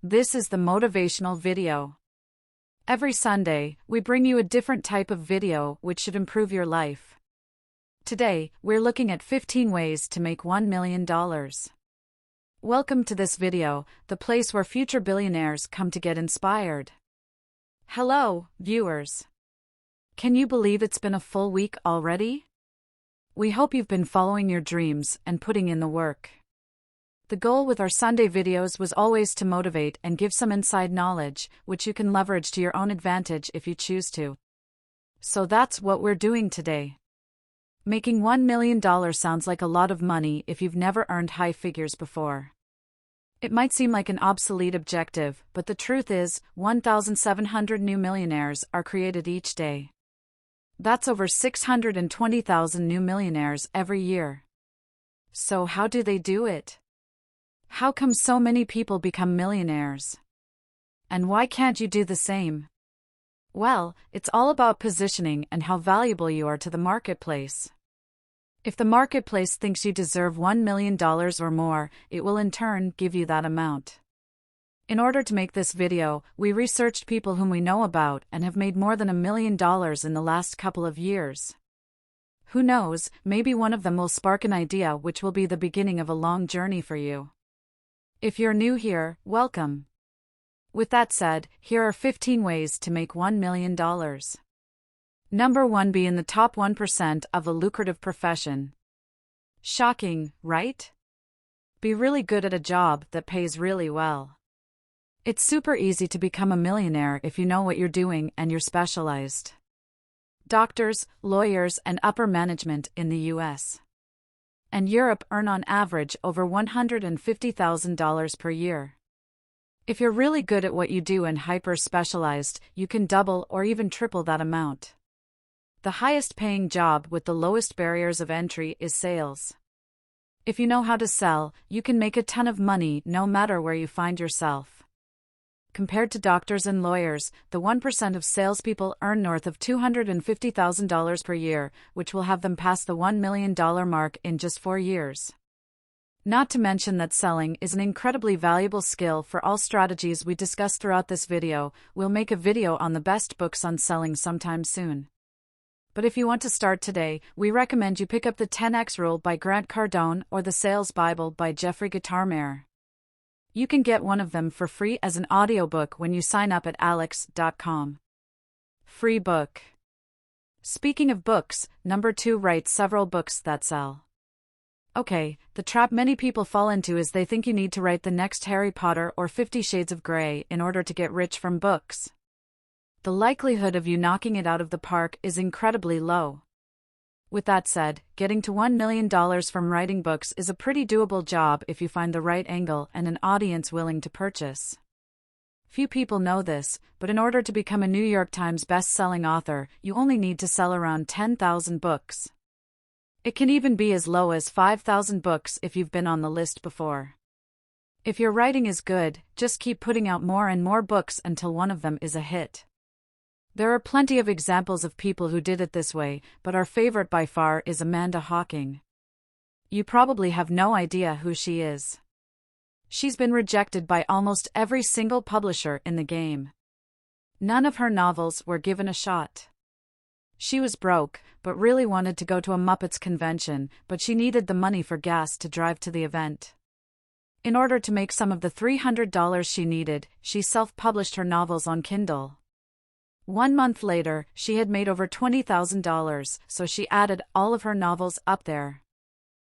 This is the motivational video. Every Sunday, we bring you a different type of video which should improve your life. Today, we're looking at 15 ways to make $1 million. Welcome to this video, the place where future billionaires come to get inspired. Hello, viewers. Can you believe it's been a full week already? We hope you've been following your dreams and putting in the work. The goal with our Sunday videos was always to motivate and give some inside knowledge, which you can leverage to your own advantage if you choose to. So that's what we're doing today. Making $1 million sounds like a lot of money if you've never earned high figures before. It might seem like an obsolete objective, but the truth is, 1,700 new millionaires are created each day. That's over 620,000 new millionaires every year. So how do they do it? How come so many people become millionaires? And why can't you do the same? Well, it's all about positioning and how valuable you are to the marketplace. If the marketplace thinks you deserve $1 million or more, it will in turn give you that amount. In order to make this video, we researched people whom we know about and have made more than $1 million in the last couple of years. Who knows, maybe one of them will spark an idea which will be the beginning of a long journey for you. If you're new here, welcome. With that said, here are 15 ways to make $1 million. Number 1. Be in the top 1% of a lucrative profession. Shocking, right? Be really good at a job that pays really well. It's super easy to become a millionaire if you know what you're doing and you're specialized. Doctors, lawyers, and upper management in the US and Europe earn on average over $150,000 per year. If you're really good at what you do and hyper-specialized, you can double or even triple that amount. The highest paying job with the lowest barriers of entry is sales. If you know how to sell, you can make a ton of money no matter where you find yourself. Compared to doctors and lawyers, the 1% of salespeople earn north of $250,000 per year, which will have them pass the $1 million mark in just 4 years. Not to mention that selling is an incredibly valuable skill for all strategies we discuss throughout this video. We'll make a video on the best books on selling sometime soon. But if you want to start today, we recommend you pick up the 10X Rule by Grant Cardone or the Sales Bible by Jeffrey Gitomer. You can get one of them for free as an audiobook when you sign up at alex.com. Free book. Speaking of books, number 2. Write several books that sell. Okay, the trap many people fall into is they think you need to write the next Harry Potter or 50 Shades of Grey in order to get rich from books. The likelihood of you knocking it out of the park is incredibly low. With that said, getting to $1 million from writing books is a pretty doable job if you find the right angle and an audience willing to purchase. Few people know this, but in order to become a New York Times best-selling author, you only need to sell around 10,000 books. It can even be as low as 5,000 books if you've been on the list before. If your writing is good, just keep putting out more and more books until one of them is a hit. There are plenty of examples of people who did it this way, but our favorite by far is Amanda Hawking. You probably have no idea who she is. She's been rejected by almost every single publisher in the game. None of her novels were given a shot. She was broke, but really wanted to go to a Muppets convention, but she needed the money for gas to drive to the event. In order to make some of the $300 she needed, she self-published her novels on Kindle. 1 month later, she had made over $20,000, so she added all of her novels up there.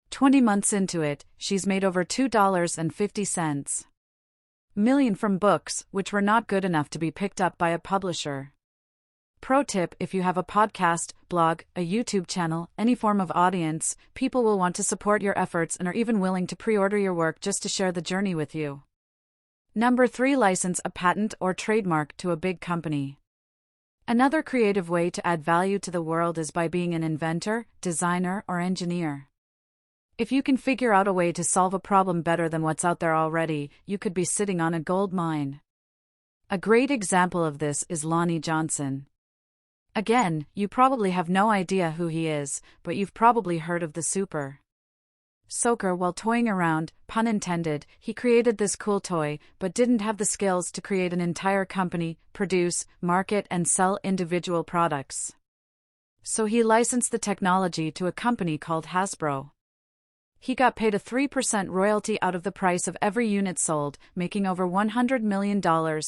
20 months into it, she's made over $2.50 million from books which were not good enough to be picked up by a publisher. Pro tip: if you have a podcast, blog, a YouTube channel, any form of audience, people will want to support your efforts and are even willing to pre-order your work just to share the journey with you. Number 3. License a patent or trademark to a big company. Another creative way to add value to the world is by being an inventor, designer, or engineer. If you can figure out a way to solve a problem better than what's out there already, you could be sitting on a gold mine. A great example of this is Lonnie Johnson. Again, you probably have no idea who he is, but you've probably heard of the super Soaker, while toying around, pun intended, he created this cool toy, but didn't have the skills to create an entire company, produce, market, and sell individual products. So he licensed the technology to a company called Hasbro. He got paid a 3% royalty out of the price of every unit sold, making over $100 million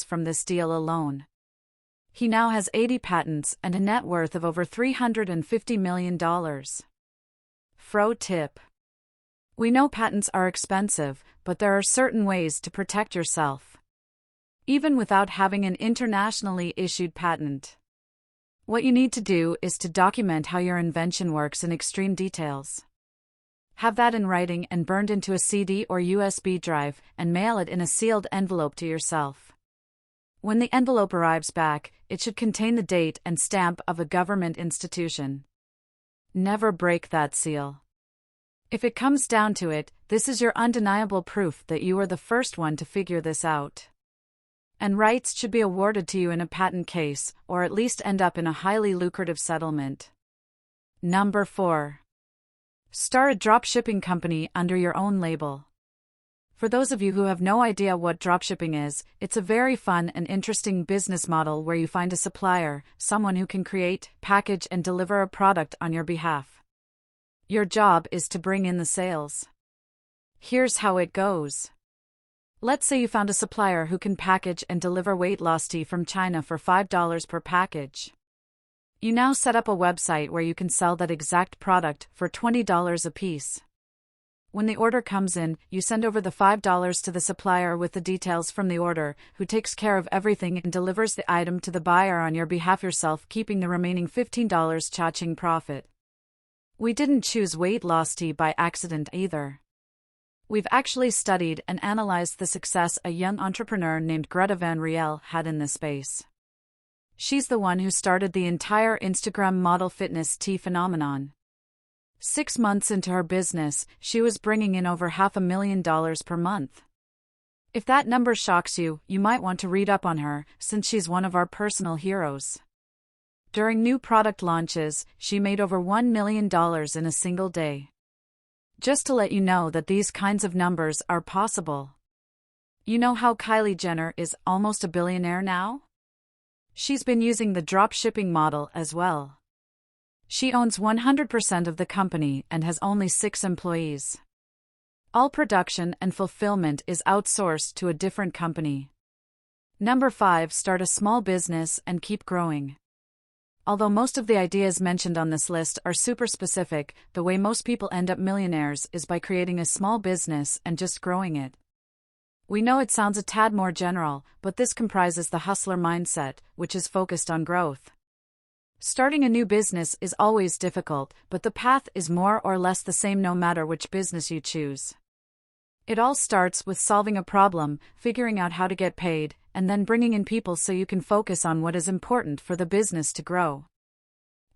from this deal alone. He now has 80 patents and a net worth of over $350 million. Pro tip. We know patents are expensive, but there are certain ways to protect yourself, even without having an internationally issued patent. What you need to do is to document how your invention works in extreme details. Have that in writing and burned into a CD or USB drive, and mail it in a sealed envelope to yourself. When the envelope arrives back, it should contain the date and stamp of a government institution. Never break that seal. If it comes down to it, this is your undeniable proof that you were the first one to figure this out. And rights should be awarded to you in a patent case, or at least end up in a highly lucrative settlement. Number 4. Start a dropshipping company under your own label. For those of you who have no idea what dropshipping is, it's a very fun and interesting business model where you find a supplier, someone who can create, package, and deliver a product on your behalf. Your job is to bring in the sales. Here's how it goes. Let's say you found a supplier who can package and deliver weight loss tea from China for $5 per package. You now set up a website where you can sell that exact product for $20 a piece. When the order comes in, you send over the $5 to the supplier with the details from the order, who takes care of everything and delivers the item to the buyer on your behalf, yourself keeping the remaining $15 cha-ching profit. We didn't choose weight loss tea by accident either. We've actually studied and analyzed the success a young entrepreneur named Greta Van Riel had in this space. She's the one who started the entire Instagram model fitness tea phenomenon. 6 months into her business, she was bringing in over $500,000 per month. If that number shocks you, you might want to read up on her, since she's one of our personal heroes. During new product launches, she made over $1 million in a single day. Just to let you know that these kinds of numbers are possible. You know how Kylie Jenner is almost a billionaire now? She's been using the dropshipping model as well. She owns 100% of the company and has only 6 employees. All production and fulfillment is outsourced to a different company. Number 5. Start a small business and keep growing. Although most of the ideas mentioned on this list are super specific, the way most people end up millionaires is by creating a small business and just growing it. We know it sounds a tad more general, but this comprises the hustler mindset, which is focused on growth. Starting a new business is always difficult, but the path is more or less the same no matter which business you choose. It all starts with solving a problem, figuring out how to get paid, and then bringing in people so you can focus on what is important for the business to grow.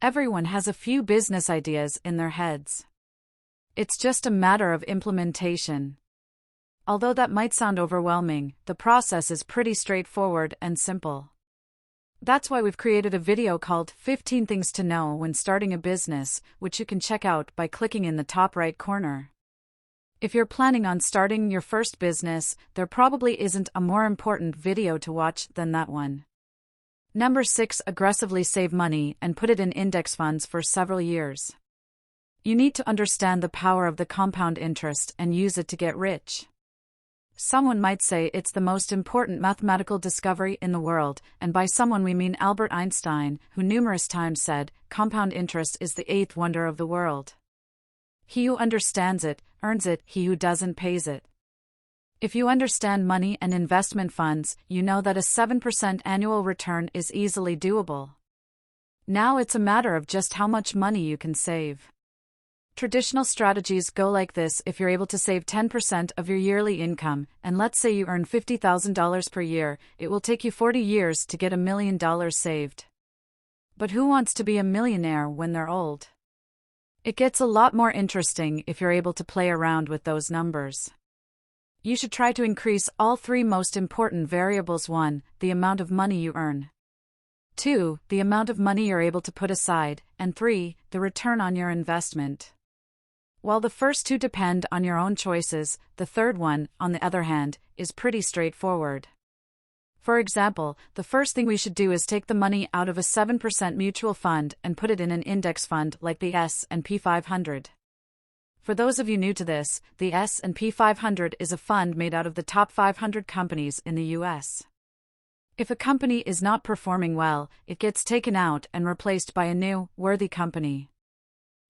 Everyone has a few business ideas in their heads. It's just a matter of implementation. Although that might sound overwhelming, the process is pretty straightforward and simple. That's why we've created a video called 15 Things to Know When Starting a Business, which you can check out by clicking in the top right corner. If you're planning on starting your first business, there probably isn't a more important video to watch than that one. Number 6. Aggressively save money and put it in index funds for several years. You need to understand the power of the compound interest and use it to get rich. Someone might say it's the most important mathematical discovery in the world, and by someone we mean Albert Einstein, who numerous times said, compound interest is the 8th wonder of the world. He who understands it, earns it, he who doesn't pays it. If you understand money and investment funds, you know that a 7% annual return is easily doable. Now it's a matter of just how much money you can save. Traditional strategies go like this: if you're able to save 10% of your yearly income, and let's say you earn $50,000 per year, it will take you 40 years to get $1 million saved. But who wants to be a millionaire when they're old? It gets a lot more interesting if you're able to play around with those numbers. You should try to increase all 3 most important variables: 1, the amount of money you earn; 2, the amount of money you're able to put aside; and 3, the return on your investment. While the first two depend on your own choices, the third one, on the other hand, is pretty straightforward. For example, the first thing we should do is take the money out of a 7% mutual fund and put it in an index fund like the S&P 500. For those of you new to this, the S&P 500 is a fund made out of the top 500 companies in the US. If a company is not performing well, it gets taken out and replaced by a new, worthy company.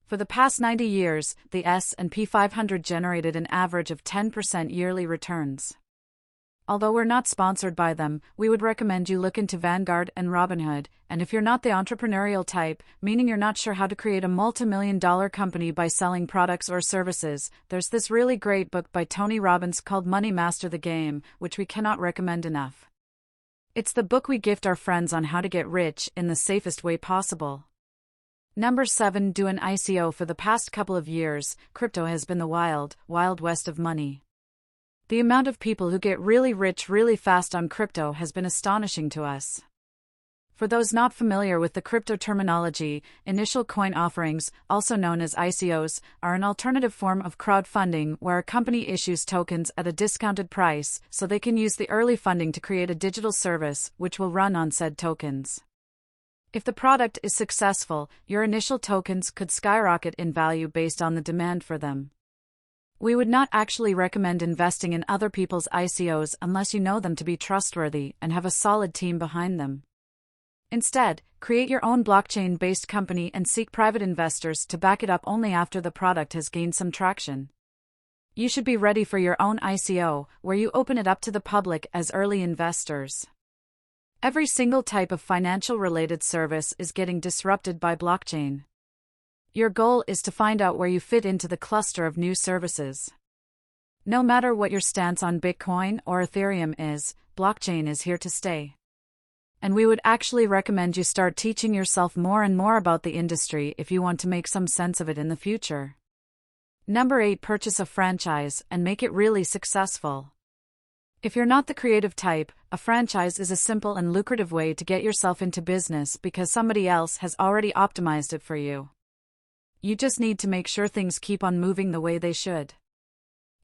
For the past 90 years, the S&P 500 generated an average of 10% yearly returns. Although we're not sponsored by them, we would recommend you look into Vanguard and Robinhood, and if you're not the entrepreneurial type, meaning you're not sure how to create a multi-million-dollar company by selling products or services, there's this really great book by Tony Robbins called Money Master the Game, which we cannot recommend enough. It's the book we gift our friends on how to get rich in the safest way possible. Number 7. Do an ICO. For the past couple of years, crypto has been the wild, wild west of money. The amount of people who get really rich really fast on crypto has been astonishing to us. For those not familiar with the crypto terminology, initial coin offerings, also known as ICOs, are an alternative form of crowdfunding where a company issues tokens at a discounted price so they can use the early funding to create a digital service which will run on said tokens. If the product is successful, your initial tokens could skyrocket in value based on the demand for them. We would not actually recommend investing in other people's ICOs unless you know them to be trustworthy and have a solid team behind them. Instead, create your own blockchain-based company and seek private investors to back it up only after the product has gained some traction. You should be ready for your own ICO, where you open it up to the public as early investors. Every single type of financial-related service is getting disrupted by blockchain. Your goal is to find out where you fit into the cluster of new services. No matter what your stance on Bitcoin or Ethereum is, blockchain is here to stay. And we would actually recommend you start teaching yourself more and more about the industry if you want to make some sense of it in the future. Number 8. Purchase a franchise and make it really successful. If you're not the creative type, a franchise is a simple and lucrative way to get yourself into business because somebody else has already optimized it for you. You just need to make sure things keep on moving the way they should.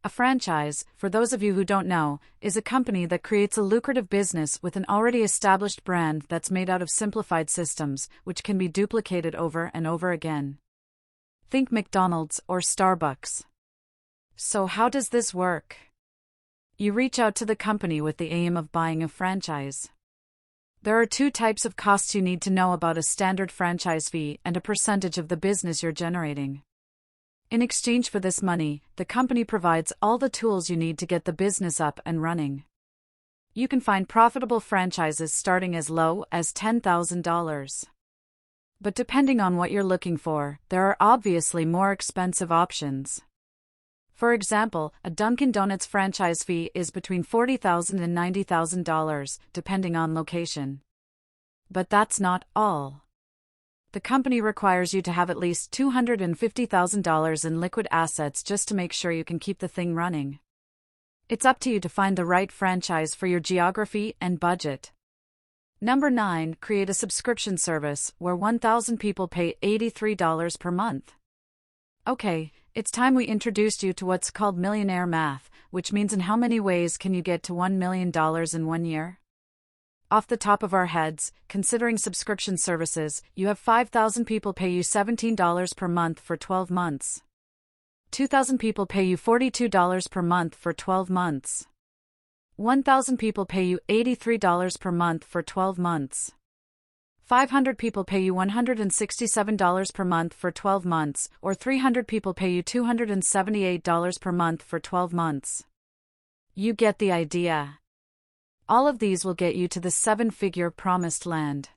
A franchise, for those of you who don't know, is a company that creates a lucrative business with an already established brand that's made out of simplified systems, which can be duplicated over and over again. Think McDonald's or Starbucks. So how does this work? You reach out to the company with the aim of buying a franchise. There are two types of costs you need to know about: a standard franchise fee and a percentage of the business you're generating. In exchange for this money, the company provides all the tools you need to get the business up and running. You can find profitable franchises starting as low as $10,000. But depending on what you're looking for, there are obviously more expensive options. For example, a Dunkin' Donuts franchise fee is between $40,000 and $90,000, depending on location. But that's not all. The company requires you to have at least $250,000 in liquid assets just to make sure you can keep the thing running. It's up to you to find the right franchise for your geography and budget. Number 9. Create a subscription service where 1,000 people pay $83 per month. Okay, it's time we introduced you to what's called millionaire math, which means in how many ways can you get to $1 million in 1 year? Off the top of our heads, considering subscription services, you have 5,000 people pay you $17 per month for 12 months. 2,000 people pay you $42 per month for 12 months. 1,000 people pay you $83 per month for 12 months. 500 people pay you $167 per month for 12 months, or 300 people pay you $278 per month for 12 months. You get the idea. All of these will get you to the 7-figure promised land.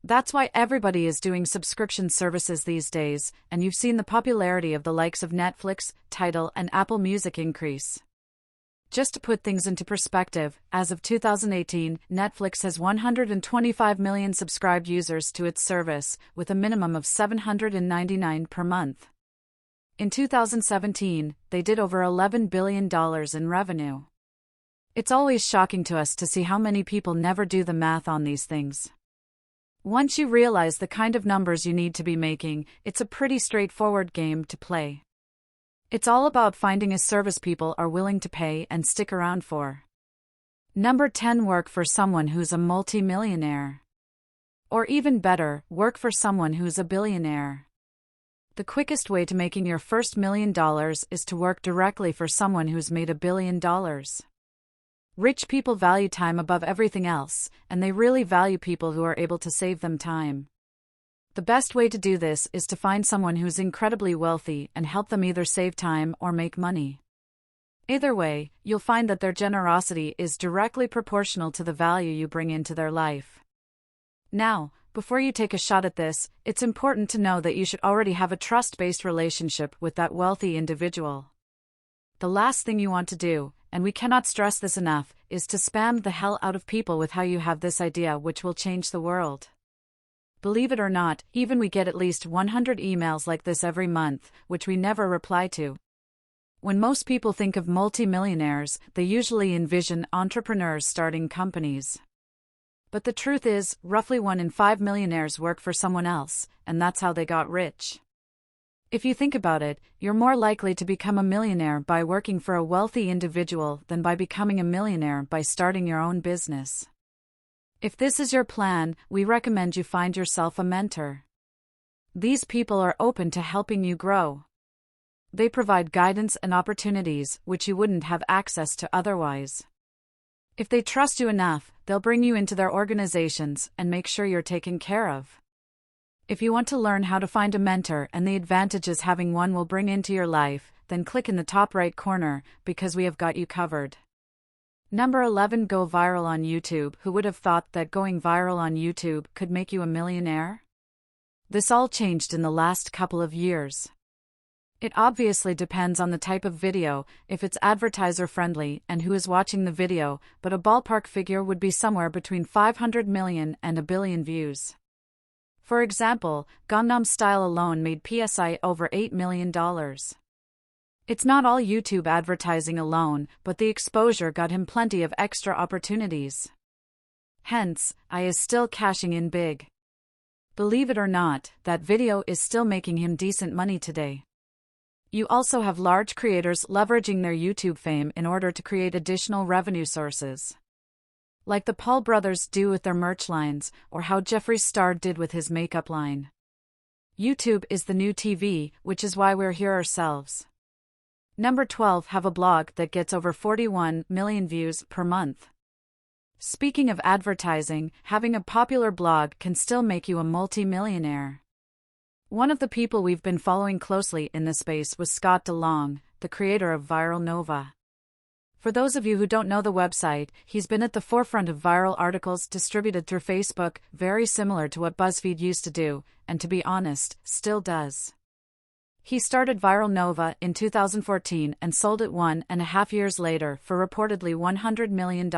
That's why everybody is doing subscription services these days, and you've seen the popularity of the likes of Netflix, Tidal, and Apple Music increase. Just to put things into perspective, as of 2018, Netflix has 125 million subscribed users to its service, with a minimum of 799 per month. In 2017, they did over $11 billion in revenue. It's always shocking to us to see how many people never do the math on these things. Once you realize the kind of numbers you need to be making, it's a pretty straightforward game to play. It's all about finding a service people are willing to pay and stick around for. Number 10. Work for someone who's a multi-millionaire. Or even better, work for someone who's a billionaire. The quickest way to making your first $1 million is to work directly for someone who's made $1 billion. Rich people value time above everything else, and they really value people who are able to save them time. The best way to do this is to find someone who's incredibly wealthy and help them either save time or make money. Either way, you'll find that their generosity is directly proportional to the value you bring into their life. Now, before you take a shot at this, it's important to know that you should already have a trust-based relationship with that wealthy individual. The last thing you want to do, and we cannot stress this enough, is to spam the hell out of people with how you have this idea which will change the world. Believe it or not, even we get at least 100 emails like this every month, which we never reply to. When most people think of multi-millionaires, they usually envision entrepreneurs starting companies. But the truth is, roughly 1 in 5 millionaires work for someone else, and that's how they got rich. If you think about it, you're more likely to become a millionaire by working for a wealthy individual than by becoming a millionaire by starting your own business. If this is your plan, we recommend you find yourself a mentor. These people are open to helping you grow. They provide guidance and opportunities which you wouldn't have access to otherwise. If they trust you enough, they'll bring you into their organizations and make sure you're taken care of. If you want to learn how to find a mentor and the advantages having one will bring into your life, then click in the top right corner, because we have got you covered. Number 11. Go viral on YouTube. Who would have thought that going viral on YouTube could make you a millionaire? This all changed in the last couple of years. It obviously depends on the type of video, if it's advertiser friendly, and who is watching the video, but a ballpark figure would be somewhere between 500 million and 1 billion views. For example, Gangnam Style alone made PSI over $8 million. It's not all YouTube advertising alone, but the exposure got him plenty of extra opportunities. Hence, I is still cashing in big. Believe it or not, that video is still making him decent money today. You also have large creators leveraging their YouTube fame in order to create additional revenue sources. Like the Paul brothers do with their merch lines, or how Jeffree Star did with his makeup line. YouTube is the new TV, which is why we're here ourselves. Number 12. Have a blog that gets over 41 million views per month. Speaking of advertising, having a popular blog can still make you a multi-millionaire. One of the people we've been following closely in this space was Scott DeLong, the creator of Viral Nova. For those of you who don't know the website, he's been at the forefront of viral articles distributed through Facebook, very similar to what BuzzFeed used to do, and to be honest, still does. He started Viral Nova in 2014 and sold it 1.5 years later for reportedly $100 million.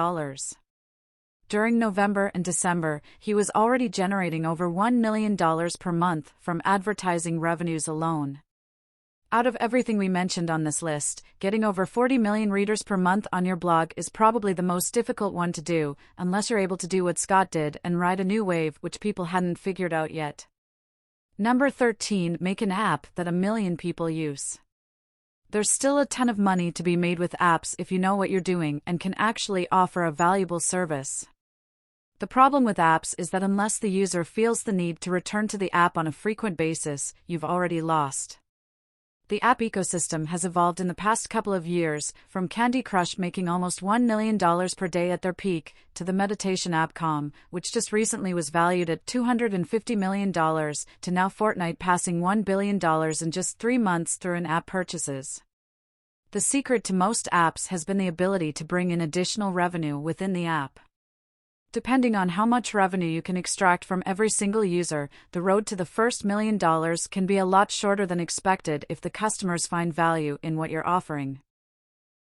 During November and December, he was already generating over $1 million per month from advertising revenues alone. Out of everything we mentioned on this list, getting over 40 million readers per month on your blog is probably the most difficult one to do, unless you're able to do what Scott did and ride a new wave which people hadn't figured out yet. Number 13. Make an app that 1 million people use. There's still a ton of money to be made with apps if you know what you're doing and can actually offer a valuable service. The problem with apps is that unless the user feels the need to return to the app on a frequent basis, you've already lost. The app ecosystem has evolved in the past couple of years, from Candy Crush making almost $1 million per day at their peak, to the meditation app Calm, which just recently was valued at $250 million, to now Fortnite passing $1 billion in just 3 months through in-app purchases. The secret to most apps has been the ability to bring in additional revenue within the app. Depending on how much revenue you can extract from every single user, the road to the first $1 million can be a lot shorter than expected if the customers find value in what you're offering.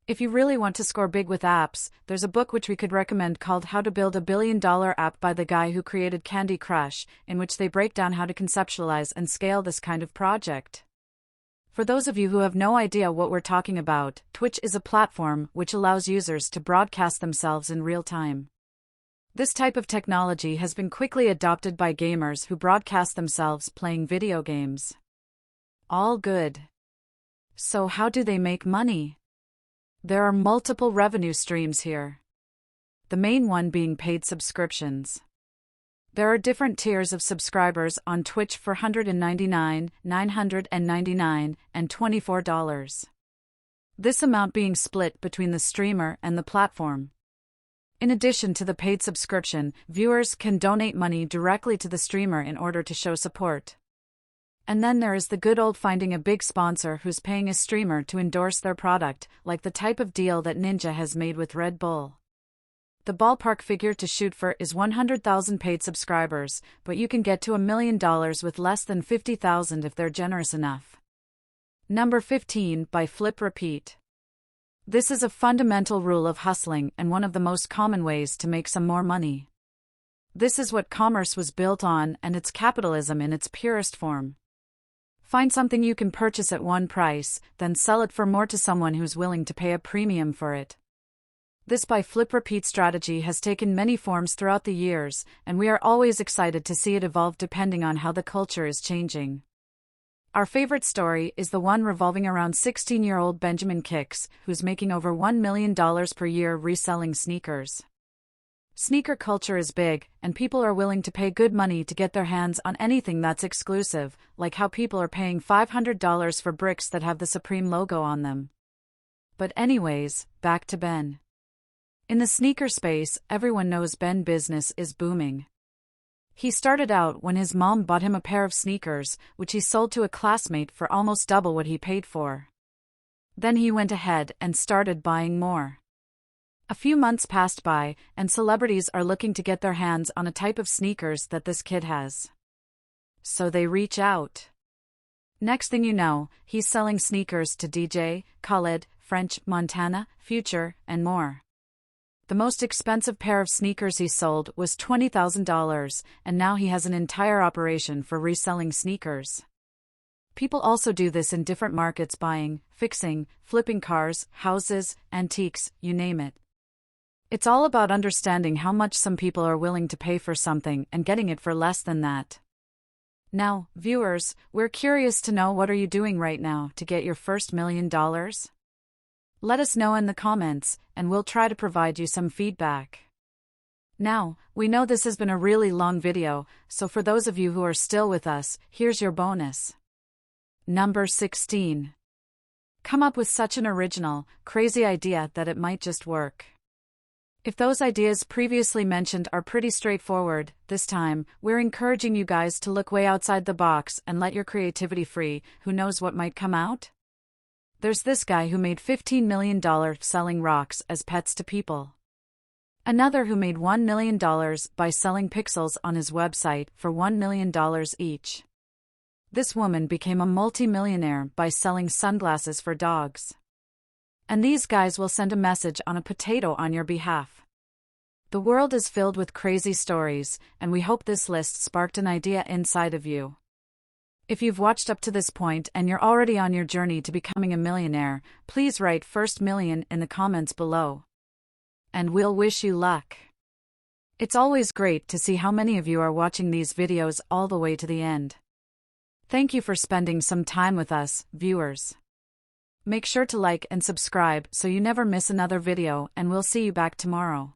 If you really want to score big with apps, there's a book which we could recommend called How to Build a $1 Billion App by the guy who created Candy Crush, in which they break down how to conceptualize and scale this kind of project. For those of you who have no idea what we're talking about, Twitch is a platform which allows users to broadcast themselves in real time. This type of technology has been quickly adopted by gamers who broadcast themselves playing video games. All good. So how do they make money? There are multiple revenue streams here. The main one being paid subscriptions. There are different tiers of subscribers on Twitch for $199, $999, and $24. This amount being split between the streamer and the platform. In addition to the paid subscription, viewers can donate money directly to the streamer in order to show support. And then there is the good old finding a big sponsor who's paying a streamer to endorse their product, like the type of deal that Ninja has made with Red Bull. The ballpark figure to shoot for is 100,000 paid subscribers, but you can get to $1 million with less than 50,000 if they're generous enough. Number 15, buy, flip, repeat. This is a fundamental rule of hustling and one of the most common ways to make some more money. This is what commerce was built on, and it's capitalism in its purest form. Find something you can purchase at one price, then sell it for more to someone who's willing to pay a premium for it. This buy, flip, repeat strategy has taken many forms throughout the years, and we are always excited to see it evolve depending on how the culture is changing. Our favorite story is the one revolving around 16-year-old Benjamin Kicks, who's making over $1 million per year reselling sneakers. Sneaker culture is big, and people are willing to pay good money to get their hands on anything that's exclusive, like how people are paying $500 for bricks that have the Supreme logo on them. But anyways, back to Ben. In the sneaker space, everyone knows Ben's business is booming. He started out when his mom bought him a pair of sneakers, which he sold to a classmate for almost double what he paid for. Then he went ahead and started buying more. A few months passed by, and celebrities are looking to get their hands on a type of sneakers that this kid has. So they reach out. Next thing you know, he's selling sneakers to DJ, Khaled, French, Montana, Future, and more. The most expensive pair of sneakers he sold was $20,000, and now he has an entire operation for reselling sneakers. People also do this in different markets, buying, fixing, flipping cars, houses, antiques, you name it. It's all about understanding how much some people are willing to pay for something and getting it for less than that. Now, viewers, we're curious to know, what are you doing right now to get your first $1 million? Let us know in the comments, and we'll try to provide you some feedback. Now, we know this has been a really long video, so for those of you who are still with us, here's your bonus. Number 16. Come up with such an original, crazy idea that it might just work. If those ideas previously mentioned are pretty straightforward, this time, we're encouraging you guys to look way outside the box and let your creativity free. Who knows what might come out? There's this guy who made $15 million selling rocks as pets to people. Another who made $1 million by selling pixels on his website for $1 million each. This woman became a multi-millionaire by selling sunglasses for dogs. And these guys will send a message on a potato on your behalf. The world is filled with crazy stories, and we hope this list sparked an idea inside of you. If you've watched up to this point and you're already on your journey to becoming a millionaire, please write "first million" in the comments below. And we'll wish you luck. It's always great to see how many of you are watching these videos all the way to the end. Thank you for spending some time with us, viewers. Make sure to like and subscribe so you never miss another video, and we'll see you back tomorrow.